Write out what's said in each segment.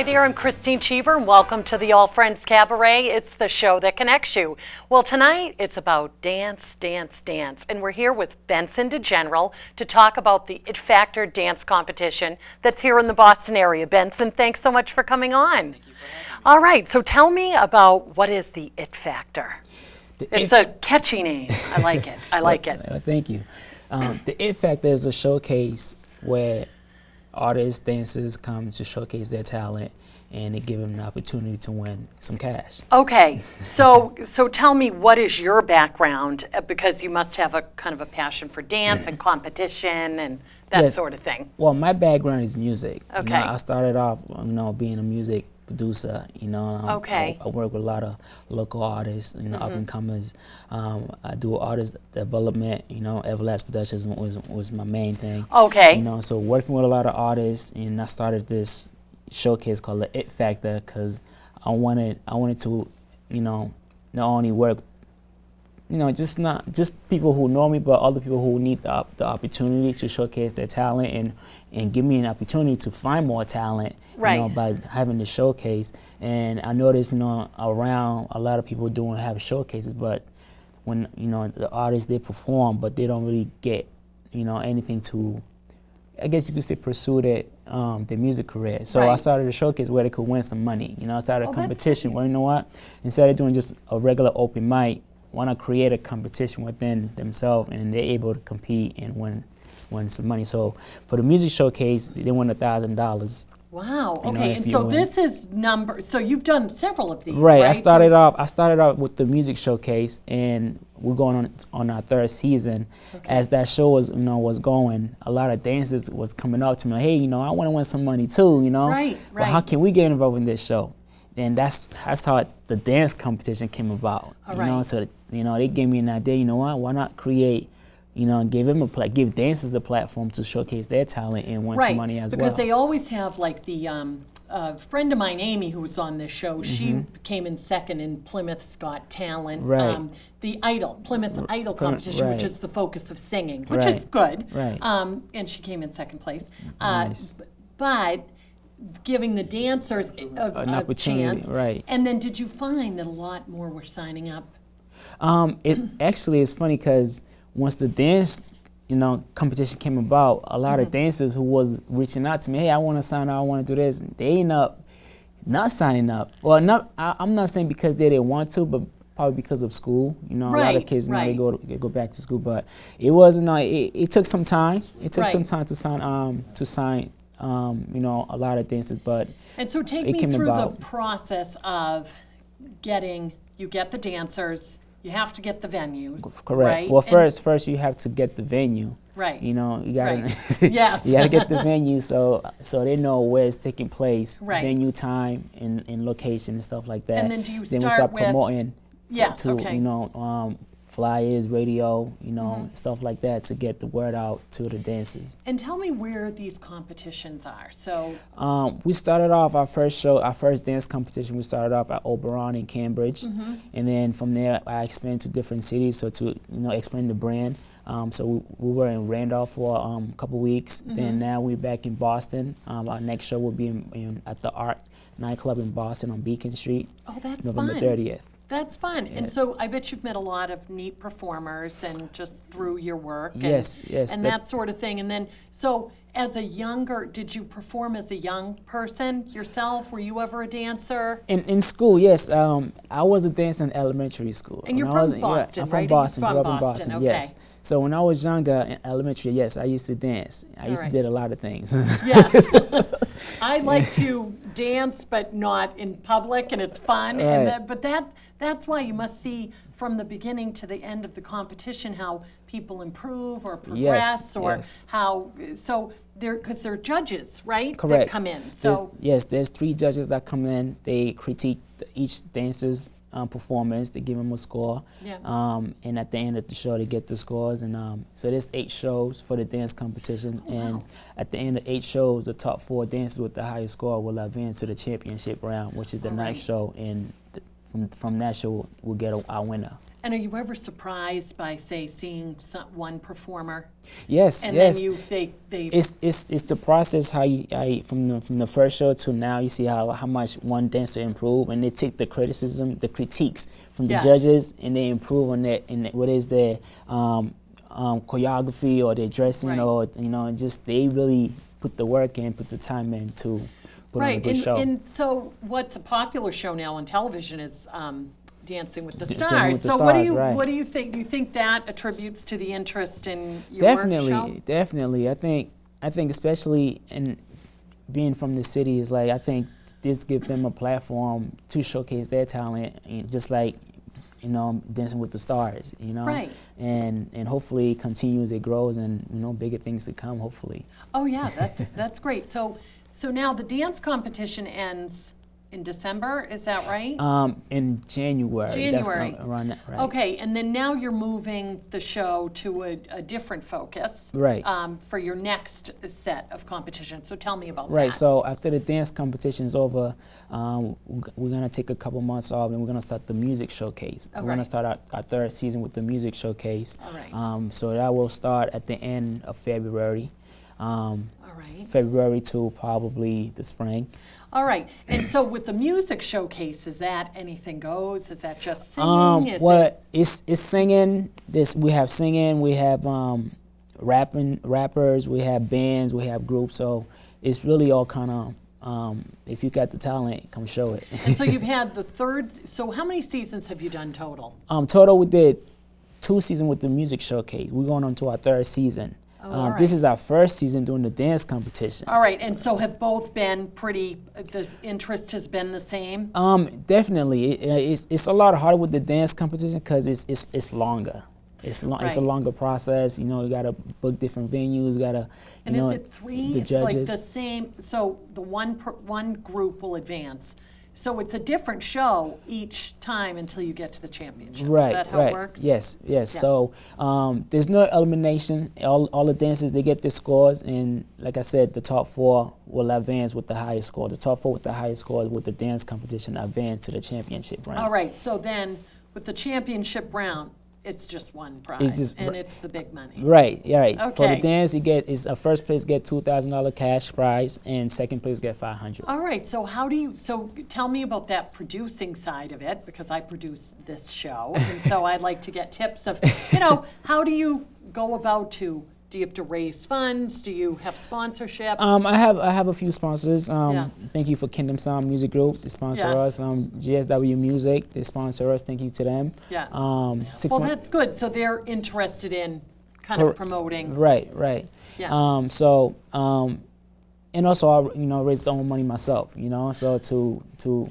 Hi there, I'm Christine Cheever, and welcome to the All Friends Cabaret. It's the show that connects you. Well, tonight it's about dance, dance, dance, and we're here with Benson DaGeneral to talk about the It Factor dance competition that's here in the Boston area. Benson, thanks so much for coming on. Thank you for having me. All right, so tell me about what is the It Factor? It's a catchy name. I like it. I like it. Thank you. The It Factor is a showcase where artists, dancers come to showcase their talent, and they give them an opportunity to win some cash. Okay, so tell me, what is your background? Because you must have a kind of a passion for dance and competition and that Yes. sort of thing. Well, my background is music. Okay. I started off, being a music producer. Okay. I work with a lot of local artists, up and comers. I do artist development. Everlast Productions was my main thing. Okay. So working with a lot of artists, and I started this showcase called the It Factor because I wanted to, not only work, not just people who know me, but other people who need the opportunity to showcase their talent and give me an opportunity to find more talent, Right. By having the showcase. And I noticed, around a lot of people have showcases, but when, the artists, they perform, but they don't really get, anything to, I guess you could say, pursue their music career. So I Right. started a showcase where they could win some money. I started a Oh, that's competition nice. where, you know what, instead of doing just a regular open mic, want to create a competition within themselves, and they're able to compete and win some money. So for the music showcase, they won $1,000. Wow. You know, Okay, if and you so win. this is so you've done several of these, Right. right? I started off with the music showcase, and we're going on our third season. Okay. As that show was going, a lot of dancers was coming up to me like, hey, I want to win some money too, Right, Well, how right. can we get involved in this show? And that's how the dance competition came about. All right. So they gave me an idea. You know what? Why not create? Give dancers a platform to showcase their talent and win some money as well. Because they always have, like, the friend of mine, Amy, who was on this show, she came in second in Plymouth's Got Talent. Right. The Plymouth Idol competition, which right. is the focus of singing, which Right. is good. Right. And she came in second place. Nice. But giving the dancers An a opportunity, chance. right. And then did you find that a lot more were signing up? It's funny because once the dance, competition came about, a lot of dancers who was reaching out to me, hey, I want to sign up, I want to do this, they end up not signing up. Well, I'm not saying because they didn't want to, but probably because of school. A lot Right, of kids, right. they go back to school, but it wasn't. It took some time. It took Right. some time to sign. A lot of dancers, but And so take it me came through about. the process of you get the dancers, you have to get the venues, Correct. right? Well, And- first you have to get the venue. Right. You gotta Right. Yes. you gotta get the venue so they know where it's taking place, Right. venue, time, and location and stuff like that. And then do you we start start with- promoting Yes, to okay. flyers, radio, Mm-hmm. stuff like that to get the word out to the dancers. And tell me where these competitions are. So, We started off our first dance competition. We started off at Oberon in Cambridge, Mm-hmm. and then from there I expanded to different cities. So to expand the brand. So we were in Randolph for a couple weeks. Mm-hmm. Then now we're back in Boston. Our next show will be at the Art nightclub in Boston on Beacon Street, oh, that's November fun. 30th. That's fun. And Yes. so I bet you've met a lot of neat performers and just through your work. And, Yes. And that sort of thing. And then, so did you perform as a young person yourself? Were you ever a dancer? In school, yes. I was a dancer in elementary school. And you're When I from was- Boston, I'm right? from Boston. You're Grew from up in Boston, Boston. Yes. okay. So when I was younger in elementary, yes, I used to dance. I used right. to did a lot of things. Yes. I like to dance, but not in public, and it's fun. Right. But that's why you must see from the beginning to the end of the competition how people improve or progress, or yes. how. So because they're judges, right? Correct. That come in. There's, So yes, there's 3 judges that come in. They critique each dancer's performance. They give them a score. Yeah. And at the end of the show, they get the scores. And so there's 8 shows for the dance competitions. Oh, and wow. at the end of 8 shows, the top 4 dancers with the highest score will advance to the championship round, which is the All ninth right. show. And from that show, we'll get our winner. And are you ever surprised by, say, seeing one performer? Yes, And yes. then they It's the process how you from the first show to now you see how much one dancer improve, and they take the criticism, the critiques from the Yes. judges, and they improve on that, and what is their choreography or their dressing, Right. or just they really put the work in, put the time in to put on a right. good show. And so what's a popular show now on television is Dancing with the Stars. Dancing with the So Stars, right. what do you think? Do you think that attributes to the interest in your show? Definitely. I think especially in being from the city is like, I think this gives them a platform to showcase their talent, just like Dancing with the Stars, Right. and hopefully it continues, it grows, and bigger things to come, hopefully. Oh yeah, that's great. So now the dance competition ends in December, is that right? In January. That's January. around that, right? Okay, and then now you're moving the show to a different focus. Right. For your next set of competition. So tell me about that. Right. So after the dance competition is over, we're gonna take a couple months off, and we're gonna start the music showcase. Oh, We're gonna right. start our third season with the music showcase. All right. So that will start at the end of February. All right. February to probably the spring. All right. And so with the music showcase, is that anything goes? Is that just singing? It's singing. We have singing. We have rappers. We have bands. We have groups. So it's really all kind of. If you got the talent, come show it. And so you've had the third. So how many seasons have you done total? Total, we did 2 seasons with the music showcase. We're going on to our 3rd season. Oh, all right. This is our 1st season doing the dance competition. All right. And so have both been pretty? The interest has been the same. Definitely, it's a lot harder with the dance competition because it's longer. It's a Right. longer process. You gotta book different venues. Gotta And is it 3? the judges. Like the same. So the one group will advance. So it's a different show each time until you get to the championship. Right, Is that how right. it works? Yes, yes. Yeah. So there's no elimination. All the dancers, they get their scores, and like I said, the top 4 will advance with the highest score. The top 4 with the highest score with the dance competition advance to the championship round. All right. So then with the championship round, it's just one prize, and it's the big money. Right, yeah, right. For Okay. the dance, a first place get $2,000 cash prize, and second place get $500. All right. So so tell me about that producing side of it, because I produce this show, and so I'd like to get tips of, how do you go about do you have to raise funds? Do you have sponsorship? I have a few sponsors. Yes. Thank you for Kingdom Sound Music Group. They sponsor Yes. us. GSW Music, they sponsor us. Thank you to them. Yeah. Six Well, months. that's good. So they're interested in kind of promoting. Right. Yeah. And also I raise the own money myself. So to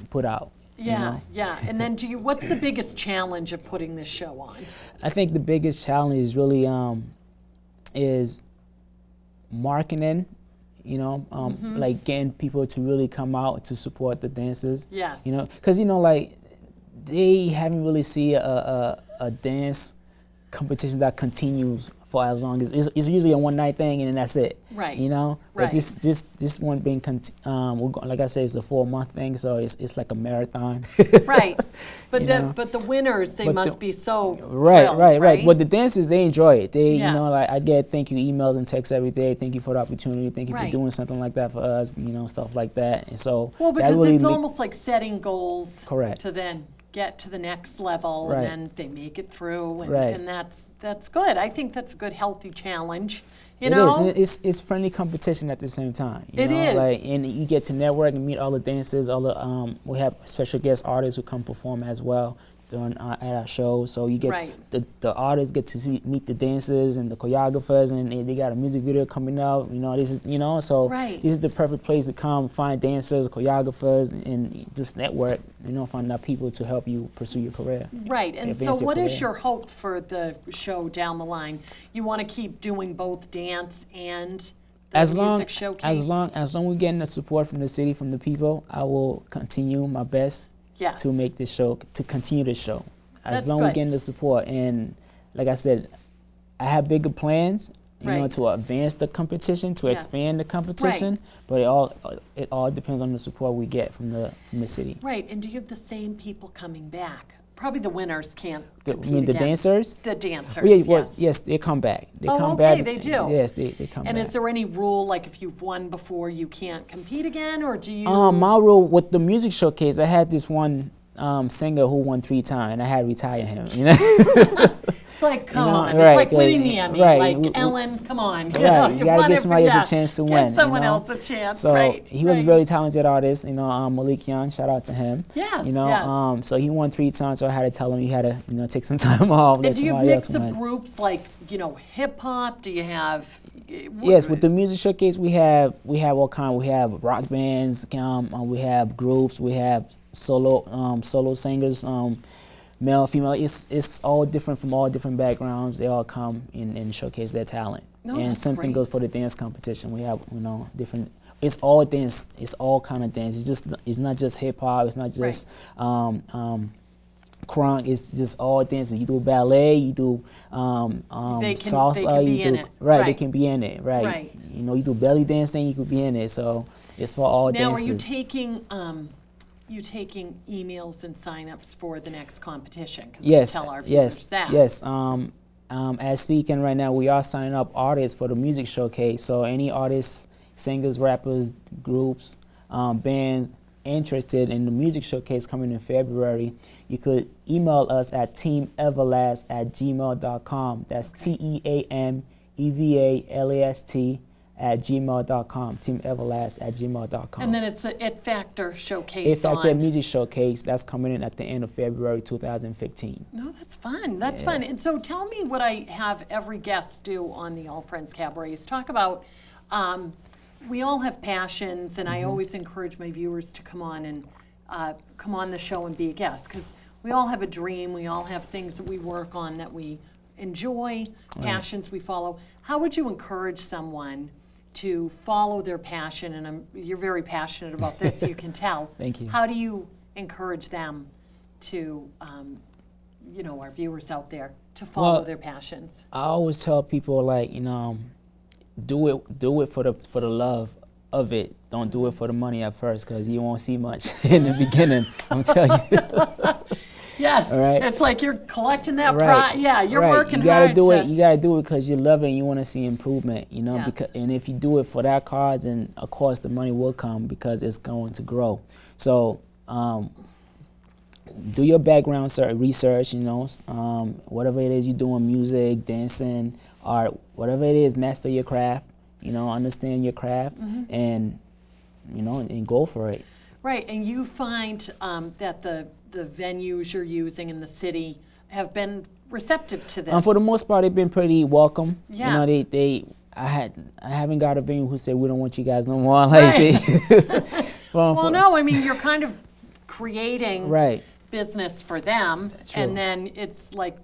put out. Yeah, yeah. And then what's the biggest challenge of putting this show on? I think the biggest challenge is really is marketing, like getting people to really come out to support the dancers. Yes. Because like they haven't really seen a dance competition that continues for as long as it's usually a one-night thing and then that's it. Right. But Right. this one being like I said, it's a 4-month thing, so it's like a marathon. Right. But You but the winners, they must be so Right, thrilled, right. But the dancers, they enjoy it. They, Yes. like I get thank you emails and texts every day. Thank you for the opportunity. Thank you Right. for doing something like that for us. Stuff like that. And so Well, that because really it's almost like setting goals. Correct. To then get to the next level, Right. and then they make it through, and, Right. and that's good. I think that's a good, healthy challenge. You It know? is, and it's friendly competition at the same time. It is. Like, and you get to network and meet all the dancers. We have special guest artists who come perform as well at our shows. So you get Right. the artists get to meet the dancers and the choreographers, and they got a music video coming out. This is so Right. this is the perfect place to come find dancers, choreographers, and just network. Find out people to help you pursue your career. Right, and so advance your what is career. your hope for the show down the line? You want to keep doing both dance and the music showcase? as long we're getting the support from the city, from the people, I will continue my best Yes. to make this show, to continue the show. As That's long as we're good. getting the support, and like I said, I have bigger plans, Right. to advance the competition, to Yes. expand the competition. But it all depends on the support we get from the city. Right, and do you have the same people coming back probably the winners can't compete I mean, the again. dancers? The dancers, Yeah, yes. yes, they come back. They Oh, come okay, back. they do. Yes, they come And back. is there any rule, like if you've won before, you can't compete again, or do you? My rule with the music showcase, I had this one singer who won 3 times, and I had to retire him. You know. It's like, come on, right, it's like winning 'cause- the Emmy. right, Like, Ellen, come on. Right, you gotta won give it, somebody else a yeah. chance to Give win, you someone know? else a chance, So right. he was a right. very talented artist, you know, Malik Young, shout out to him. Yes, You know, yes. so he won 3 times, so I had to tell him he had to, you know, take some time off, And let do you somebody else mix of win. groups like, hip hop? Do you have? Yes, with the music showcase, we have all kind. We have rock bands, we have groups, we have solo singers, male, female. It's all different from all different backgrounds. They all come and showcase their talent. No, And that's same thing great. goes for the dance competition. We have different. It's all dance. It's all kind of dance. It's not just hip hop. It's not just crunk. It's just all dancing. You do ballet. You do salsa. they can be you do in it. right. They Right. can be in it. Right. Right. You know, you do belly dancing. You could be in it. So it's for all Now, dances. are you taking emails and signups for the next competition? 'Cause we Yes, tell our viewers that. yes. As speaking right now, we are signing up artists for the music showcase. So any artists, singers, rappers, groups, bands interested in the music showcase coming in February, you could email us at teameverlast@gmail.com. That's teameverlast@gmail.com. teameverlast@gmail.com. And then it's the It Factor showcase. If Factor on. Music Showcase, that's coming in at the end of February 2015. No, that's fun. That's fun. Yes. And so tell me what I have every guest do on the All Friends Cabaret is talk about, we all have passions, and I always encourage my viewers to come on and come on the show and be a guest, because we all have a dream, we all have things that we work on that we enjoy, passions we follow. How would you encourage someone to follow their passion? And you're very passionate about this, you can tell. Thank you. How do you encourage them to, our viewers out there, to follow Well, their passions? I always tell people, like, do it for the love of it. Don't do it for the money at first, because you won't see much in the beginning. I'm telling you. Yes, All right. it's like you're collecting that Right. Yeah, you're Right. working You gotta hard. do to, it. You gotta do it because you love it and you want to see improvement. Yes. Because and if you do it for that cause, then of course the money will come because it's going to grow. So do your background research. Whatever it is you're doing, music, dancing, art, whatever it is, master your craft. Understand your craft and go for it. Right, and you find that the venues you're using in the city have been receptive to this. For the most part, they've been pretty welcome. Yes. I haven't got a venue who said we don't want you guys no more. Like Right. well, No, I mean, you're kind of creating right. business for them, True. and then it's like